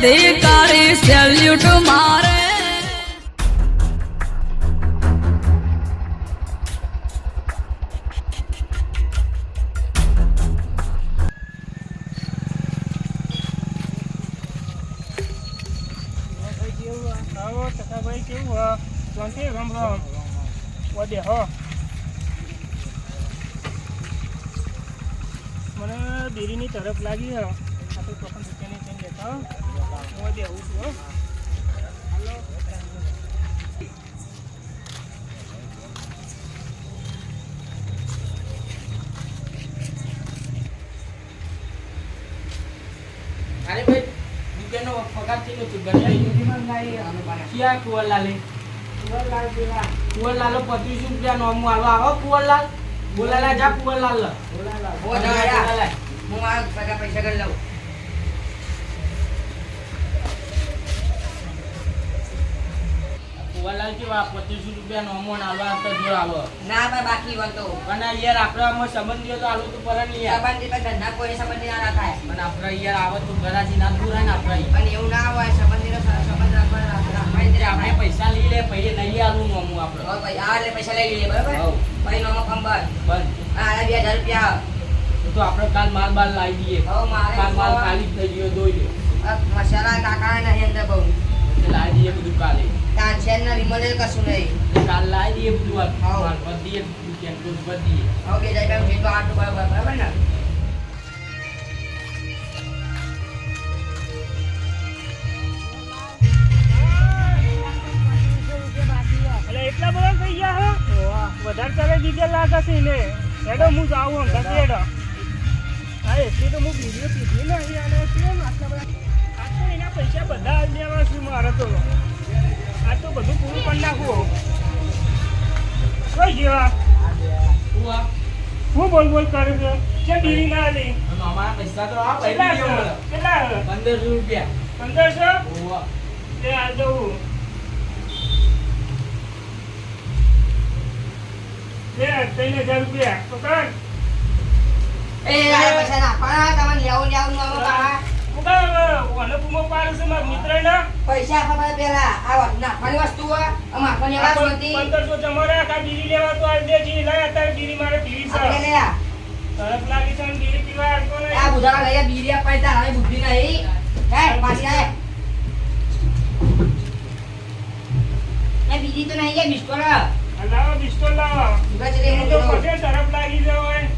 અધિકારી સેલ્યુટ મારે ભાઈ કેવું શાંતિ રમ રમ વધે હો મને ડેરીની તરફ લાગી હો આપણે પ્રથમ દુકાને જઈને લેતા હું વધે આવું છું હો હાલો અરે ભાઈ દુકાનનો પગાર કેટલો તું ક્યાં કુંવરલાલે કુંવરલાલો 25 રૂપિયા નોમું આલો આવો કુંવરલાલ બોલાલા જા કુંવરલાલ હું આ પૈસા કરી લઉં કુંવરલાલ કેવા 25 રૂપિયા નોમું આલો આ તો જો આલો ના ભાઈ બાકી વળતો અને યાર આપણામાં સંબંધીઓ તો આલો તો પર નહીં યાર સંબંધી પણ ધંધા કોઈ સંબંધી ના થાય પણ આપણે યાર આવો તો ઘરાજી ના દૂર ને આપણે પણ એવું ના હોય સંબંધીનો સંબંધ રાખવા આપણે પૈસા લઈ લે પછી નહીં આલું નોમું આપણે ભાઈ આ એટલે પૈસા લઈ લઈએ બરાબર ભાઈ નોમો કંબર બંધ આ 2000 રૂપિયા તો આપણે કાલ માલ બાલ લાવી દઈએ કાલ માલ ખાલી થઈ ગયો દોઈ લે મસાલા કાકા નહીં અંદર બહુ લાવી દઈએ બધું કાલે તાંચેન ના વિમલ કશું નહીં કાલ લાવી દઈએ બધું માલ બધી દુકાન તો બધી ઓકે જાય કામ જેટલો આટલું બરાબર ને એટલા બધા થઈ ગયા હો વધારે ચાલે દીધે લાગે છે ને હેડો હું જાઉં આમ ઘર હેડો હા એટલી તો હું વિડીયો પીધી ને અહીં આને કેમ આટલા બધા આ તો એના પૈસા બધા લેવા છે મારે તો આ તો બધું પૂરું કરી નાખવું કઈ જેવા હું બોલ કરું છું છે ડીરી ના લે અમારા પૈસા તો આ કેટલા 1500 રૂપિયા 1500 તે આ જવું લે 3000 રૂપિયા તો કર એ પૈસા ના પણ તમને લેવું નો પાડો ઓને પૂમો પાડું છે મારા મિત્ર ને પૈસા આપવા પેલા આ નાખવાની વસ્તુ અમાર પણ એવા સોતી 1500 જમરા કા બીડી લેવા તો આ દેજી લાય અત્યારે બીડી મારે પીવી છે આપણે લે તરફ લાગી છે બીડી પીવા આવતો ને આ બુધારા ગયા બીડી આપવા તારે બુદ્ધિ નહીં હે પાછી આય એ બીડી તો નહીં કે બિસ્કોટ લાવો બિસ્ટોલ લાવો ગજરે હું તો પછી તરફ લાગી જાવ એટલે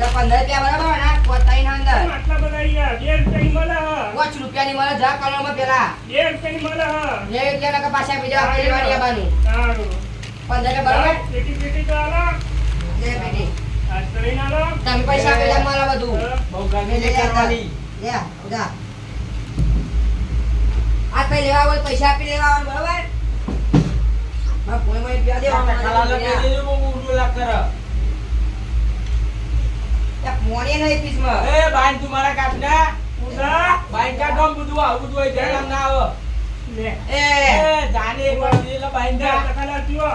15 રૂપિયા બરાબર ના પોતાઈ ના અંદર આટલા બધા યાર 2 રૂપિયા મળે 5 રૂપિયાની મળે જા કલરમાં પેલા 2 રૂપિયા મળે 2 રૂપિયા ના પાછા બીજા આપણે લેવાની આવવાનું સારું 15 બરાબર પેટી તો આલો લે બેટી આજ કરીને આલો તમે પૈસા પેલા મારા બધું બહુ ગમે છે કરવાની લે ઉધા આ પે લેવા હોય પૈસા આપી લેવા બરાબર માં કોઈ માં પ્યા દેવા ખાલા લગે દેજો બહુ ઉડું લાગ કર યા મોણે નહીં પીસમાં એ બાઈન તું મારા કાપના ઉધા બાઈન કાઢો બધું આવું બધું હોય જણામ ના આવે લે એ જાને એક વાર લે બાઈન કા તકલા પીઓ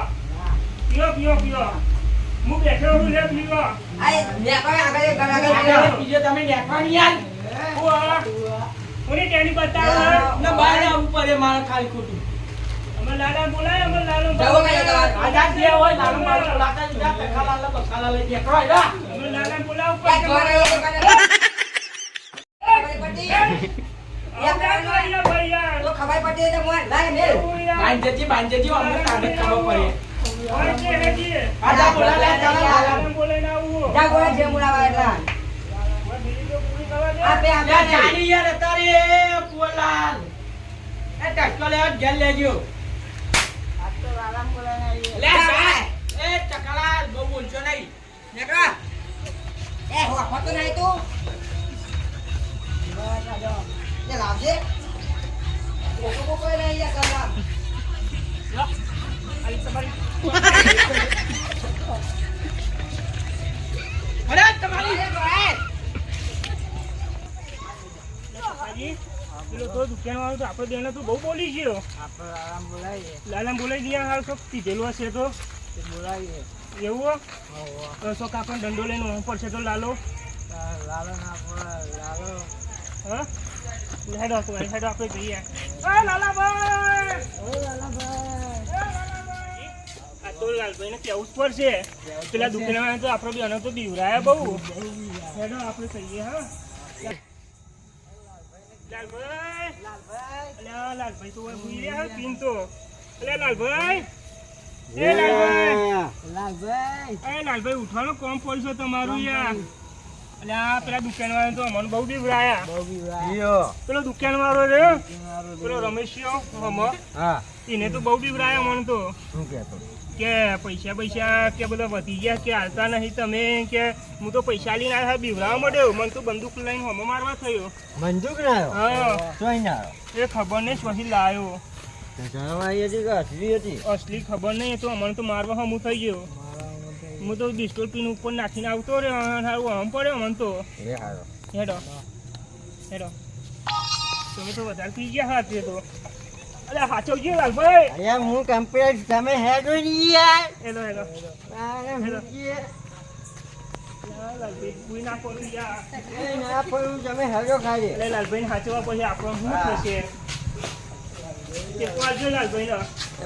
હું બેઠો હું લે પીઓ આય ને કોઈ આગળ આગળ આગળ બીજો તમે નેકવાની યાર કોની ટેણી બતાવો ના બાઈન ઉપર એ મારા ખાલી ખોટું અમે લાલા બોલાય અમે લાલો જવો કયો તમાર આજા જે હોય નાનું મારું લાતા જા ખાલા લઈ દે કરો રા અમે લાલા બોલાવ યા જોરે એ કને પટી યા ભાઈ યાર તો ખબર પટી તો મોય લાય મેલ બાઈન જતી અમને કાઢે ખબર પડે ઓય કે હેજી આજા બોલા લે ચાલો લાલા બોલાય ના આવું જા ગોળા જે મુલાવા એટલા આપે લે જાની યાર તારે કુવરલાલ એ ટક્કો લેવા ઘેર લેજો લે એ ચકલાલ બહુ બોલજો નહીં નેકરા એ હો ફતો નહીં તું ये लाजे को कोई नहीं है करना અલી તમારી અરે તમારી હાજી પેલો તો દુકાન વાળો તો આપણે બેને તો બહુ બોલી ગયો આપણે આરામ બોલાઈએ લાલા બોલાઈ ગયા હાલ તો કીધેલું હશે તો બોલાઈએ એવું તો શોક આપણને દંડો લઈને પડશે તો લાલો લાલો ના લાલો હા હેડો તો હેડો આપણે જઈએ. એ લાલાભાઈ! એ લાલાભાઈ! આ તો લાલભાઈને કહેવું જ પડશે. પેલા દુકાનવાળા તો આપણે બી આનો તો બીવરાયા બહુ. હેડો આપણે કહીએ હા. લાલભાઈ! અલ્યા લાલભાઈ તો ભૂલી રહ્યા હે પીન તો. અલ્યા લાલભાઈ! એ લાલભાઈ! એ લાલભાઈ ઉઠવાનું કોમ પડશે તમારું યાર. અલ્યા પેલા દુકાનવાળા તો અમને બહુ બીવરાયા. પેલો દુકાનવાળો રે પેલો રમેશિયો હમો એને તો બહુ બીવરાયા મને તો. કે પૈસા કે બધા વધી ગયા કે હાલતા નહીં તમે કે હું તો પૈસા લઈને આવ્યા બીવરાવા મળ્યો. મને તો બંદૂક લઈને હમો મારવા થયો. બંદૂક ના હા એ ખબર નહીં પછી લાયો. હતી અસલી ખબર નહીં તો અમને તો મારવા હમું થઈ ગયો. હું તો ડિસ્ટોલ પિન ઉપર નાખીને આવતો રે સારું આમ પડ્યો મને તો. હેડો હેડો તમે તો વધારે પી ગયા હા તે તો. અરે સાચો ગયો લાલભાઈ. અરે હું કમ્પ્લીટ તમે હેડો યાર. હેડો હેડો લાલભાઈ કોઈ ના પડું યાર. ના પડું તમે હેડો ખાલી. એટલે લાલભાઈને સાચવા પછી આપણો શું થશે.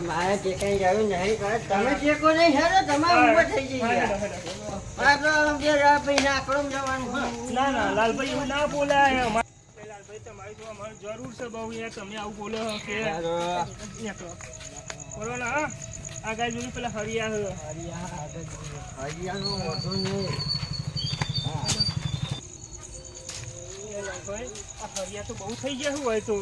મારે જે કઈ રહ્યું નહીં કરે તમે ટેકો નહીં હેડો તમારે ઉભો થઈ જઈએ. ના ના લાલભાઈ એવું ના બોલાય. લાલભાઈ તમારી તો અમારે જરૂર છે બહુ યાર. તમે આવું બોલો કે બોલો ને હા. આ ગાય જોયું પેલા હરિયા લાલભાઈ આ હરિયા તો બહુ થઈ ગયા હોય તો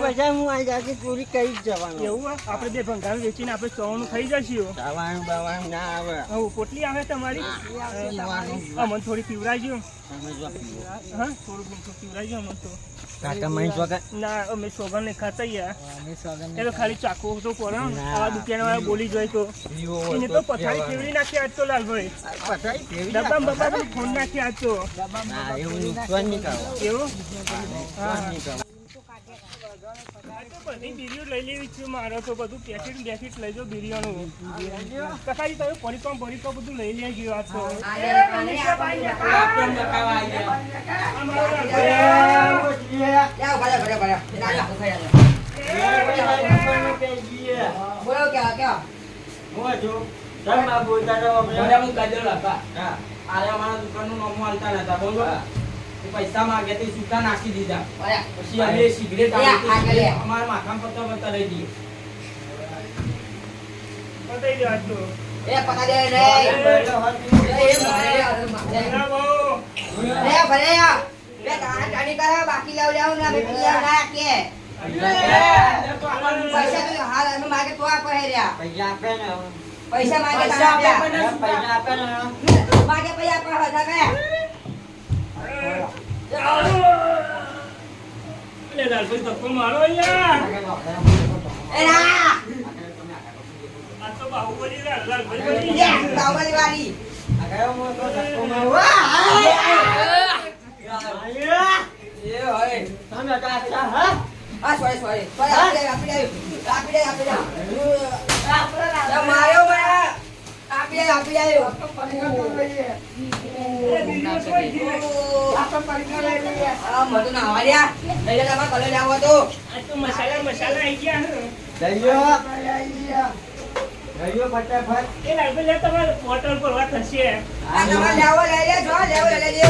બધા હું આ જાતે ચોરી કરી જ જવાનું. એવું આપણે બે ભંગાર વેચીને આપણે ચોવાનું થઈ જશે. ખાવાનું બાવાનું ના આવે. હવે પોટલી આવે તમારી અમને થોડી પીવરાજો. હા થોડું પીવરાજો અમને તો. ના અમે સોગન ને ખાતા યાર. એ તો ખાલી ચાકુ તો પડે. આવા દુકાનવાળા બોલી જાય તો એને તો પથારી ફેરવી નાખી આજ તો લાલભાઈ. ડબ્બામાં બબ્બા ફોન નાખી આજ તો. એવું બધી બીડીઓ લઈ લેવી છે મારો તો. બધું પેકેટ બેકેટ લઈ જાઓ બીડીઓનું. કસાઈ તમે પરીકો બધું લઈ લેજો આ તો. બોલો ક્યાં પૈસા માંગે તો છૂટા નાખી દીધા. પછી અમે સિગરેટ અમારા માથામાં પત્તા લઈ દઈએ. પતાઈ દો આજ તો. એ પકા દે રે રે ભલે બે કાણી કરા બાકી લાવ ના બે પીલા ના કે પૈસા તો હાલ અમે માગે તો આપે રહ્યા. પૈસા આપે ને પૈસા માગે પૈસા આપે ને માગે પૈસા આપે હતા કે અરે લાલભાઈ ધક્કો મારો યાર. એ ના આ તો બાહુબલી લાલભાઈ યે બાવલી વાળી આ ગયો મો તો ધક્કો મારો. એ હોય તમે કાચા હા. આ સોરી આપી દે માર્યો મને આપી દે મધુ ના હવારિયા લઈ લે તમારે કલર જાવ તો. આ તો મસાલા આવી ગયા. ગયો ફટાફટ. એ લાલભાઈ લે તમારે બોટલ ભરવા થશે. આ તમારે જાવ લઈ લે જો લેવો લઈ લેજો.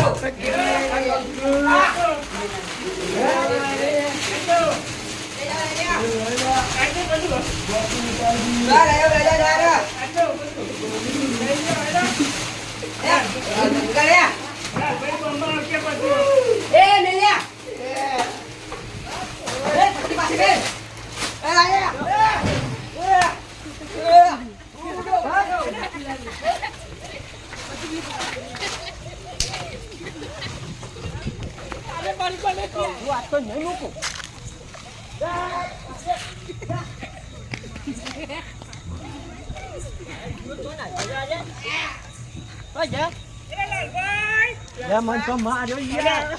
મન તો માર્યો યાર.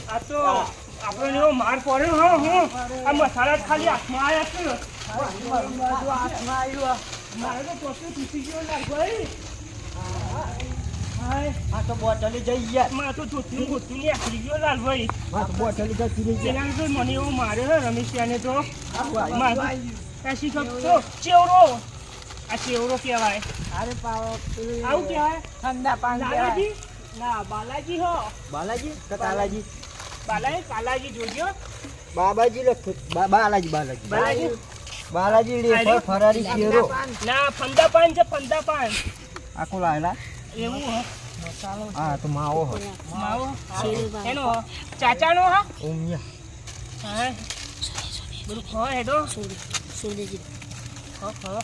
આ તો આપણને એવો માર પડ્યો હો હું આ મસાલા જ ખાલી હાથમાં આવ્યા છે મારે તો પોતે તૂટી ગયો લાગભાઈ આ તો બોટલી જઈ ગયા મારે તો ધોતી ગોતી ને આખરી ગયો લાલભાઈ બોટલી જતી રહી પેલા તો મને એવો માર્યો હે રમેશને તો ચેવડો આ ચેવડો કહેવાય અરે પાવો આવું કહેવાય ઠંડા પાણી લાલાજી ના બાલાજી હો બાલાજી કે તાલાજી કાલાજી જોજો બાબાજી લખો બાલાજી બાલાજી બાલાજી રે ફરારી શેરો ના ફંદા પાન છે ફંદા પાન આખો લાયલા એવું હો હા તો માવો હો માવો એનો હો ચાચાનો હો ઉમિયા હા બધું ખો હેડો ખો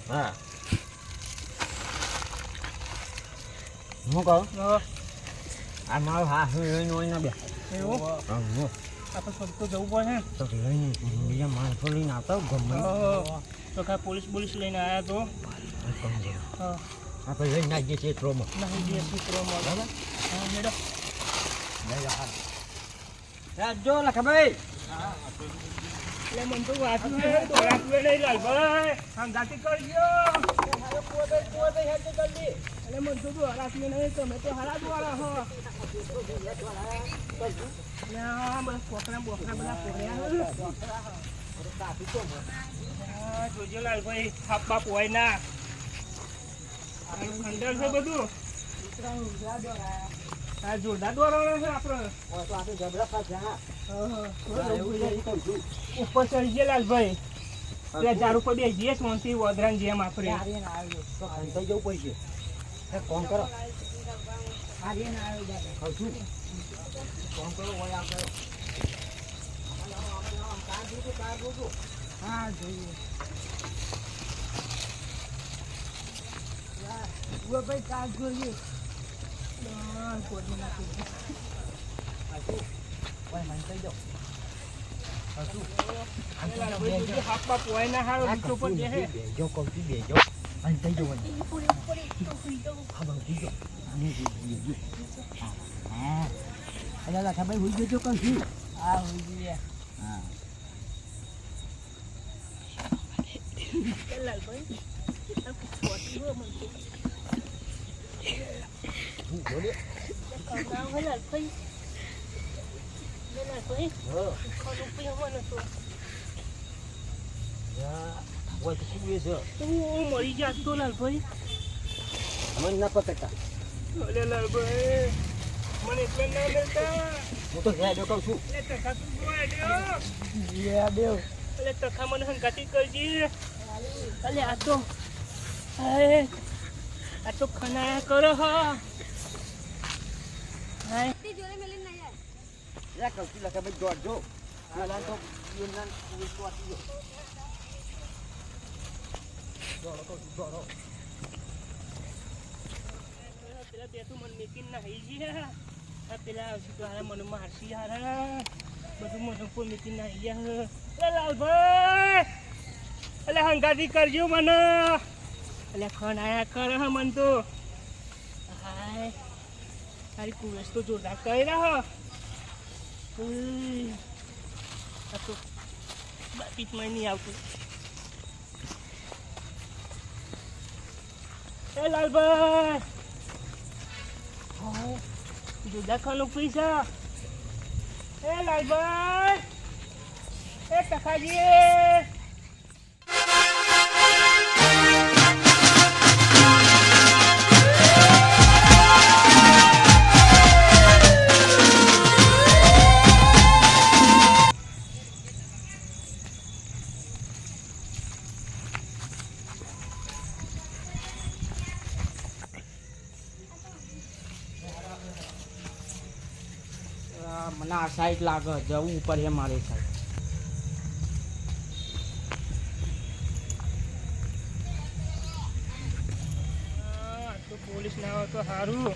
હા હું કહું આ મારો હાથ લઈને હોય ના બે એવું આપણે સબકો જવું પડે તો લઈને બીજા માણસો લઈને આવતા ગમે તો કાંઈ પોલીસ લઈને આવ્યા તો આપણે લઈને આવીએ છીએ ટ્રોમાં નહીં જે સૂત્રોમાં બરાબર હા હેડો જો લખાભાઈ એટલે મને તો વાંચવું નહીં લાલભાઈ આમ ગાતી કરજો એટલે મને તો હરાસમે નહીં તમે તો હરાજ વાળા હો પોખરા બધા પોખર્યા જોજો લાલભાઈ થાપ બાપ હોય ના ખંડર છે બધું આ જોરદાર દોરવાનો છે આપણે ઉપર ચડી ગયા લાલભાઈ ત્યાં ઝાડ ઉપર બેસીએ સોનથી વદરાન જેમ આપણે થઈ જવું પડશે કોણ કરો કોણ કરો હોય આપણે હા જોઈએ ભાઈ કાચ જોઈએ હાથ બાપ હોય ના હારો બીજો પર બેહે બેજો કહું છું બેજો અને થઈ જવું હા બધી જો અને બેજો હા અલા લખાભાઈ હોઈ જજો કહું છું હા હોઈ જઈએ હા લાલભાઈ છોટી હો મને હું બોલે લાલભાઈ લાલભાઈ ખાનું પીવાનું તો હોય તો શું છે હું મરી જાત તો લાલભાઈ મને ના પકડતા અલે લાલભાઈ મને એટલે ના લેતા હું તો હેડો કહું છું એટલે ટકા તું ગોડ્યો દેવ એટલે ટકા મને હંગાતી કરજી અલે આ તો ખનાયા કરો હા હાય યા કહું છું લખાભાઈ દોડજો પેલા તો યુનાન પોલીસ તો આપી દોડો કહું છું દોડો પેલા બે તું મને મેકીને નાહી ગયા આ પેલા આવશે તો હારા મને મારસી હારા બધું મને ઉપર મેકીને નાહી ગયા અલે લાલભાઈ અલે હંગાતી કરજો મને અલે ખનાયા કર મન તો હાય તારી કુરસ તો જોરદાર કરી રહ્યા આ તો બાપીમાં નહીં આવતું એ લાલભાઈ હા જોરદાર ખાનું પૈસા એ લાલભાઈ એ ટકાજી મને આ સાઈડ લાગે જવું ઉપર છે મારી સાઈડ તો પોલીસ ના હોય તો સારું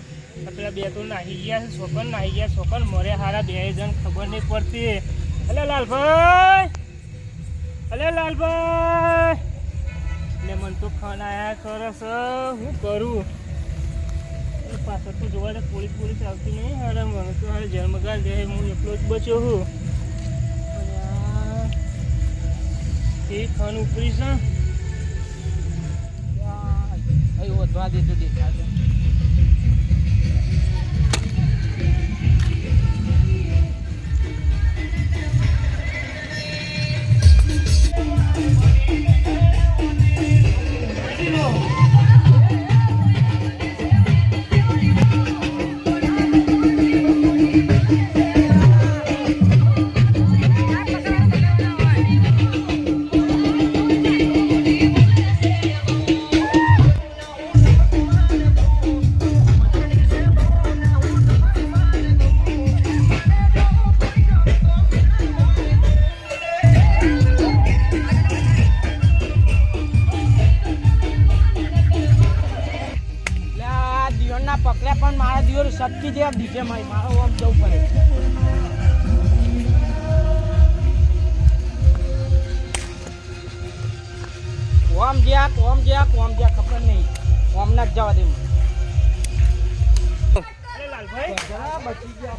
પેલા બે તો નાહી ગયા છોકન મરે હારા બે જણ ખબર નહીં પડતી અલે લાલભાઈ એટલે મને તો ખાનાયા કરે છે હું કરું પાછળ તો જોવા દે પોલીસ આવતી નહીં હારે મને તો હારે જન્મગાલ દે હું એકલો જ બચ્યો હું અને આ એ ખાન ઉપરી છે અહીં વધવા દેતો દેખાતો પકડ્યા પણ મારા દિવસ સટકી જેવા દીધે મારો આમ જવું પડે ઓમ જ્યાં ખબર નહીં ઓમ ના જ જવા દે અરે લાલભાઈ બચી ગયા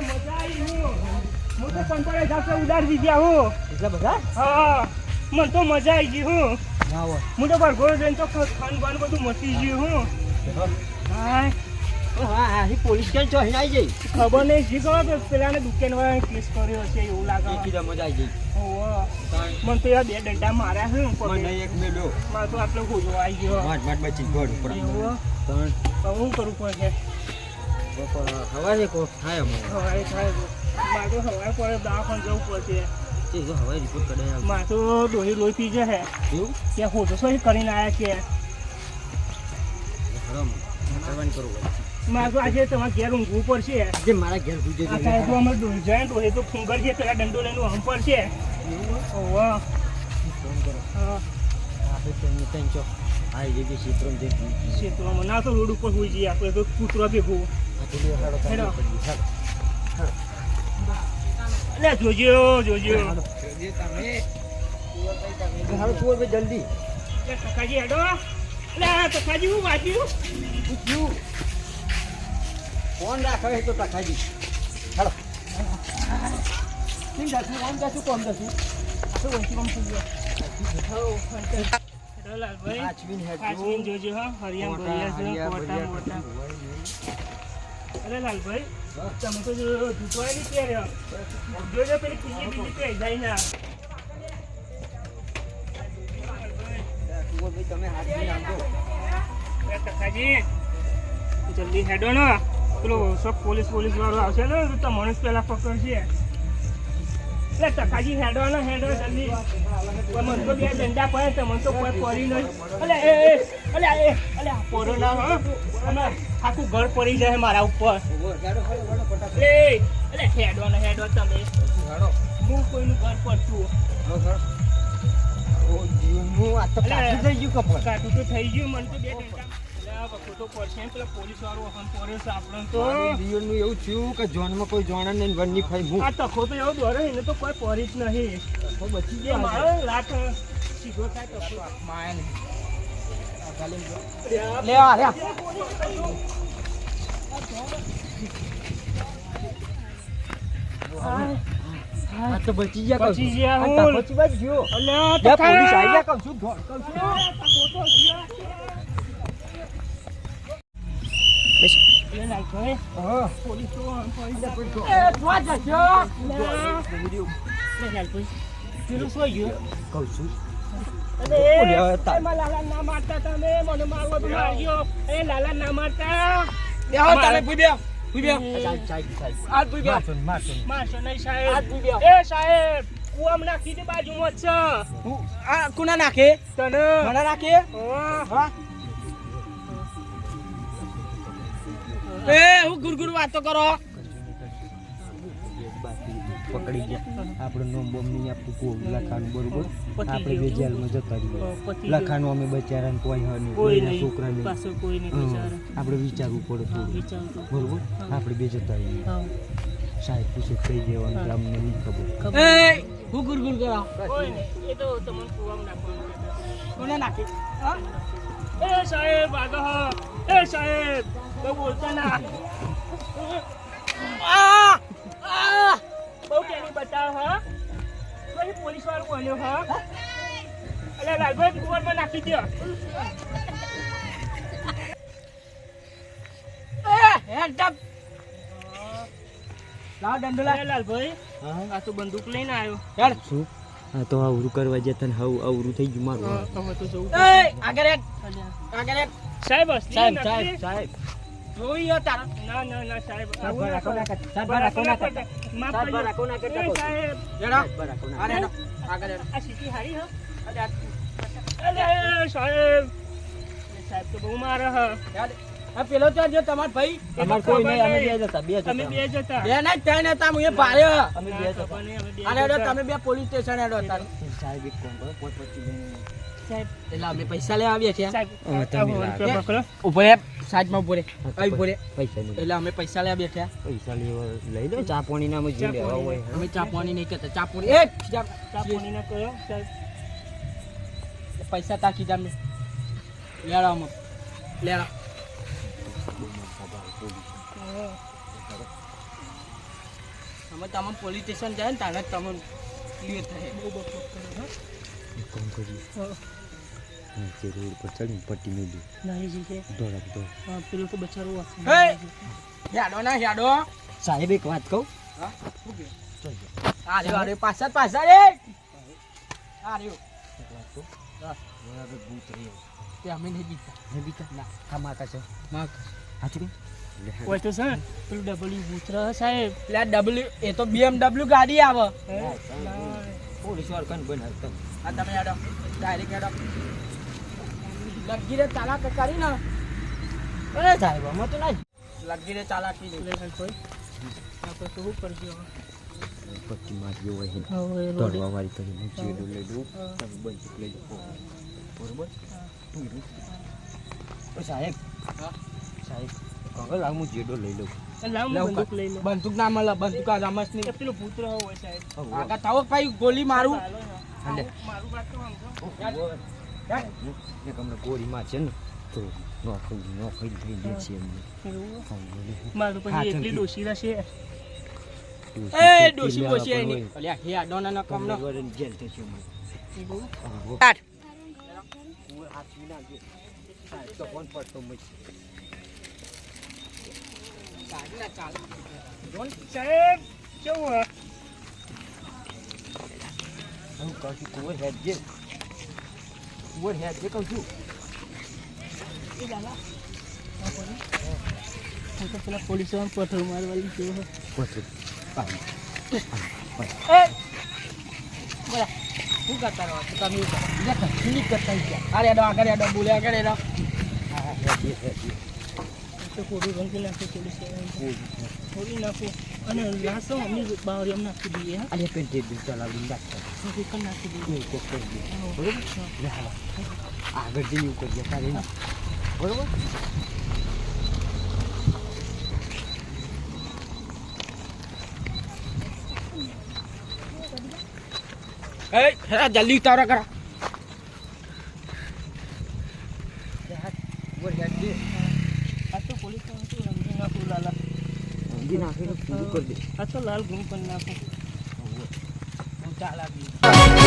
મજા આવી હું તો કંટાળે જાતે ઉડાડી દીધા હું એટલા બધા હા મને તો મજા આવી ગઈ હું ના હોય હું તો ભરઘોડો જઈને તો ખાન બધું મચી ગયું હું હા હા પોલીસ કેમ છો અહીં આવી જઈ ખબર નહીં શી ખબર તો પેલાને દુકાનવાળાને કેસ કર્યો હશે એવું લાગે એકદમ મજા આવી જઈ ઓહો મને તો યાર 2 ડંડા માર્યા છે મને એક મેલો મારે તો આટલો ગોજો આવી ગયો માટ બચી ગોડ ઉપર એવું ત્રણ હવે હું કરું પડે હવારે કો થાય અમે હવારે થાય મારે તો હવારે પડે દવાખાને જવું પડશે તે જો હવારે રિપોર્ટ કઢાય મારે તો ડોહી લોહી પી જશે એવું ત્યાં ફોટો સોઈ કરીને આવ્યા છે હરામ કરવાની કરું મારે તો આજે તમારે ઘેર ઊંઘવું પડશે આજે મારા ઘેર ગુજે અત્યારે તો અમે ડોહી જાય ડોહી તો ફુંગર છે પેલા દંડો લઈને હમ પડશે ઓહો ફોન કરો હા આપણે તમને ત્યાં ચો આ જગ્યાએ ક્ષેત્રમાં જઈ ક્ષેત્રમાં ના તો રોડ ઉપર હોઈ જઈએ આપણે તો કૂતરો ભેગું હેડો. એટલે જોજો હાલો ચોર ભાઈ જલ્દી એટલે ટકાજી હેડો એટલે આ ટકાજી હું વાંચ્યું પૂછ્યું ફોન રાખે તો ટકાજી હાલો કેમ જશું આમ જશું કોમ જશું તો વંશી કામ થઈ ગયો હેડો લાલભાઈ હાચવીને જોજો હા હરિયામ બોલ્યા છે મોટા અરે લાલભાઈ તમે તો દુકાન ની પહેર્યો જોજો પેલી બીજી પહેરી જાય ના તમે હાથથી નાખો ટકાજી જલ્દી હેડો ને પેલો સબ પોલીસ વાળો આવશે ને તો તમને પેલા પકડશે એટલે ટકાજી હેડો ને હેડો જલ્દી મને તો 2 ડંડા પડે તમને તો કોઈ પડી નહીં અલે પોરો ના હા અને આખું ઘર પડી જાય મારા ઉપર અલે હેડો ને હેડો તમે હું કોઈનું ઘર પડતું કાઠું તો થઈ ગયું મને તો 2 ડંડા ખોટો પડશે પેલા પોલીસ વાળો હમ પડે છે આપણે તો જીવનનું એવું થયું કે જોનમાં કોઈ જોણા નહીં વનની ફાઈ હું આ તખો તો એવો દોરે એને તો કોઈ પડી જ નહીં તો બચી એ ગયા મારો લાખ સીધો થાય તખો માયા નહીં લે આ રે આ તો બચી ગયા કહું બચી ગયા છું. હું. આ બચી બાજ ગયો અલ્યા લે તખા પોલીસ આવી ગયા કહું છું કહું છું એ લાલભાઈ હા પોલીસ તો આમ પડી જાય. એ તું જજો લે લાલભાઈ પેલું શું ગયું કહું છું અરે ઓલ્યા તા- એમાં લાલા ના મારતા તમે મને મારવા તો મારજો એ લાલા ના મારતા બેહો તમે પૂઈ બેહો આ પૂઈ બેહો મારતો મારશો નહીં આ સાહેબ પૂઈ બેહો એ સાહેબ કુવામ નાખી દે બાજુમાં જ છે આ કોના નાખે તને મને નાખે હા. હા એ હું ગુરગુર વાતો કરો પકડી ગયા આપણે નો બોમ નહીં આપતું કોઈ લખાનું બરોબર આપણે બે જેલમાં જતા રહીએ લખાનું અમે બચારાને કોઈ હની કોઈ કોઈના નહીં છોકરાને પાછળ કોઈ નહીં બિચારા. આપણે વિચારવું પડે થોડું વિચારતો બરોબર આપણે બે જતા રહીએ હા સાહેબ પૂછે કઈ દેવાનું એટલે અમને નહીં ખબર ખબર એ હું ગુરગુર કરાવ કોઈ નહીં એ તો તમને કુવામાં નાખવાનું કોને નાખી હા એ સાહેબ આગળ હા એ સાહેબ બહુ બોલતા ના આ આ બહુ ટેની બતાવ હા કોઈ પોલીસ વાળો બોલ્યો હા અલે લાલભાઈ કુવામાં નાખી દો હેન્ડ અપ લાવ દંડલા અલે લાલભાઈ હા આ તો બંદૂક લઈને આવ્યો હેડ શું આ તો આવરું કરવા જતા ને હવે આવરું થઈ ગયું મારું હવે તો જવું એ આગળ એક આગળ એક સાહેબ અસલી સાહેબ નકલી? સાહેબ સાહેબ જોઈ યો તારા ના ના ના સાહેબ સાહેબ રાખો ના કરતા સાહેબ રાખો ના કરતા માફ સાહેબ કરજો. રાખો ના કરતા એ કહું. સાહેબ હેડો અરે હેડો આગળ હેડો આ સીટી હારી હા અરે અલે સાહેબ એ સાહેબ તો બહુ મારે હા હેડ આ પેલો તો જો તમાર ભાઈ અમાર કોઈ નહીં અમે બે જતા બે અમે બે જતા બે ના ત્રણ હતા હું એ ભાર્યો અમે બે ના, જતા ખબર નહીં, અમે બે અરે હેડો જતા. તમે બે પોલીસ સ્ટેશન હેડો તાર સાહેબ એક કોણ કરો પોત પોત સાહેબ એટલે અમે પૈસા લેવા આવ્યા છીએ સાહેબ હા, તમે આ લાગે. ફોન પકડો. ઉપર હે સાઈડમાં ઉપર અહીં ઉપર પૈસા નહીં એટલે અમે પૈસા લેવા બેઠા પૈસા લેવા લઈ લો ચા પાણી ના જે ચા લેવા હોય અમે ચા પાણી નહીં કરતા ચા પાણી એ ચા પાણીના કરો સાહેબ પૈસા તાકી જામે લેડો અમે લેડો અમે તમને પોલીસ સ્ટેશન જાય ને તાને તમને ક્લિયર થાય કોમ કરી હા. નીચે રોડ પર ચડીને પટ્ટી મેલી નહીં જીતે દોડા દોડ પેલું તો બચારું હે હેડો ના હેડો સાહેબ એક વાત કહું હા શું કે આ રે પાછા રે આ રહ્યો એક વાત કહું હા. બરાબર ભૂત રહ્યો તે અમે નહીં બીતા ને બીતા ના ખામા કાશે માક હાચું કે કોઈ તો છે ને, પેલું ડબલ્યુ ભૂતરા સાહેબ પેલા ડબલ્યુ એ તો BMW ગાડી આવે હે? પોલીસ વાળ કન બનાવતો આ તમે હેડો ડાયરેક્ટ હેડો લગીરે ચાલાક કરી ને અરે સાહેબ આમાં તો ના લગીરે ચાલાકી લે ભાઈ આપણે તો શું કરજો પટ્ટી માર્યો હોય હવે રોડે દોડવા વાળી કરી હું ચેડું લઈ લઉં હા. તમે બંદૂક લઈ લો બરોબર ઓ સાહેબ હા. સાહેબ કાગળ આવું જેડો લઈ લઉં લાવ હું બંદૂક લઈ લો બંદૂક ના મળે બંદૂક આ રમસ એ ની પેલું ભૂતરો હોય સાહેબ આગળ થાવો ભાઈ ગોલી મારું ચાલો ને. હાલે. મારું વાત તો સમજો એક હમણાં ગોળીમાં છે ને તો નોકરી થઈ ગઈ છે એમને એવું? હા, બોલી. મારું હા, પછી એકલી થેન્ક યુ. ડોશી રહેશે એ ડોશી બોશી એની અલ્યા હે આડોના ના કામ નો પંદર જેલ થશે મને. એવું? હા, હાથવી નાખજે. સાહેબ તો ફોન પડતો મચ. સાહેબ કેવું હે? હું કહું છું કુંવર હેડજે. કુંવર હેડજે કહું છું. એ દાદા આ પોલીસ? હું તો પેલા પોલીસ વાળાને પથ્થર મારવાની જેવો હે. પથ્થર. પાણી. એ બોલા શું કરતા રહો છો તમે નહીં કરતા ગયા અરે હેડો આગળ હેડો બોલે આગળ હેડો હા, હેડજે, હેડજે. તો કોડી રંગી નાખો પોલીસ વાળાને. થોડી નાખો અને લાસો અમને બહાર એમ નાખી દઈએ હા અરે પેન ટેબલ ચલાવીને રાખતા. પછી પણ નાખી દઈએ કોઈ કોક કરી દે. બરોબર? હા. લે હાલો. આગળ જઈને એવું કરીએ તારે નહીં. બરોબર? એ હેડા જલ્દી ઉતારો કરો કુંવર હેડજે. આ તો પોલીસ વાળા તો રંગી નાખું લાલા ઊંધી નાખીને પૂરું કરી દે. આ તો લાલ ગુમ કરી નાખું ચાલ આવી